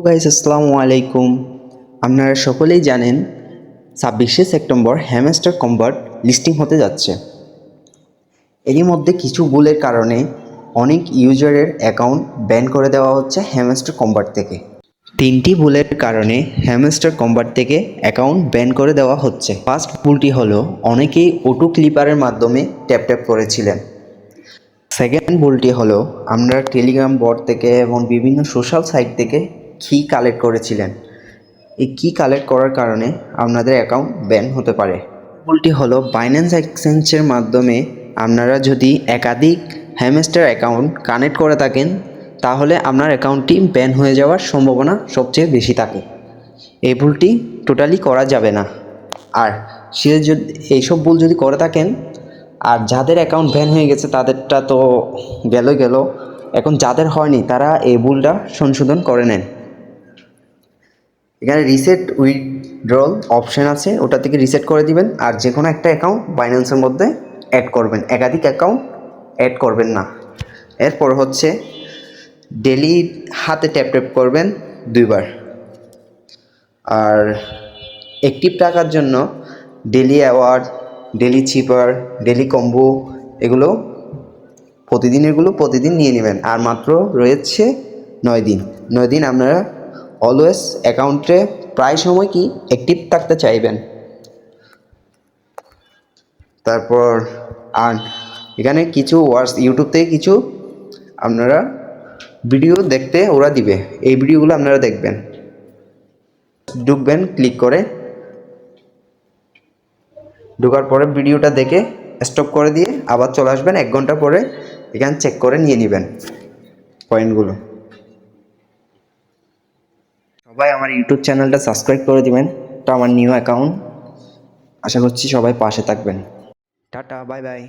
Guys, আসসালামু আলাইকুম। আপনারা সকলেই জানেন 26শে সেপ্টেম্বর হ্যামস্টার কম্বাট লিস্টিং হতে যাচ্ছে। এরই মধ্যে কিছু ভুলের কারণে অনেক ইউজারের অ্যাকাউন্ট ব্যান করে দেওয়া হচ্ছে হ্যামস্টার কম্বাট থেকে। 3টি ভুলের কারণে হ্যামস্টার কম্বাট থেকে অ্যাকাউন্ট ব্যান করে দেওয়া হচ্ছে। ফার্স্ট ভুলটি হলো অনেকেই অটো ক্লিপারের মাধ্যমে ট্যাপ করেছিলেন। সেকেন্ড ভুলটি হলো আমরা টেলিগ্রাম বট থেকে এবং বিভিন্ন সোশ্যাল সাইট থেকে কি কালেক্ট করেছিলেন। এই কি কালেক্ট করার কারণে আপনাদের অ্যাকাউন্ট ব্যান হতে পারে। ভুলটি হলো বাইন্যান্স এক্সচেঞ্জের মাধ্যমে আপনারা যদি একাধিক হ্যামস্টার অ্যাকাউন্ট কানেক্ট করে থাকেন তাহলে আপনার অ্যাকাউন্টটি ব্যান হয়ে যাওয়ার সম্ভাবনা সবচেয়ে বেশি থাকে। এই ভুলটি টোটালি করা যাবে না। আর সে যদি এইসব ভুল যদি করে থাকেন, আর যাদের অ্যাকাউন্ট ব্যান হয়ে গেছে তাদেরটা তো গেল, এখন যাদের হয়নি তারা এই ভুলটা সংশোধন করে নেন। এখানে রিসেট উইথড্রল অপশান আছে, ওটা থেকে রিসেট করে দিবেন। আর যে কোনো একটা অ্যাকাউন্ট বাইন্যান্সের মধ্যে অ্যাড করবেন, একাধিক অ্যাকাউন্ট অ্যাড করবেন না। এরপর হচ্ছে ডেলি হাতে ট্যাপ করবেন 2বার। আর অ্যাক্টিভ টাকার জন্য ডেলি অ্যাওয়ার্ড, ডেলি চিপার, ডেলি কম্বো এগুলো প্রতিদিন নিয়ে নেবেন। আর মাত্র রয়েছে 9 দিন আপনারা অলওয়েজ অ্যাকাউন্টে প্রায় সময় কি অ্যাক্টিভ থাকতে চাইবেন। তারপর আর এখানে কিছু ইউটিউব থেকে কিছু আপনারা ভিডিও দেখতে ওরা দিবে, এই ভিডিওগুলো আপনারা দেখবেন। ঢুকবেন, ক্লিক করে ঢোকার পরে ভিডিওটা দেখে স্টপ করে দিয়ে আবার চলে আসবেন। 1 ঘন্টা পরে এখানে চেক করে নিয়ে নেবেন পয়েন্টগুলো। সবাই আমার ইউটিউব চ্যানেলটা সাবস্ক্রাইব করে দিবেন। এটা আমার নিউ অ্যাকাউন্ট, আশা করছি সবাই পাশে থাকবেন। Tata, bye bye.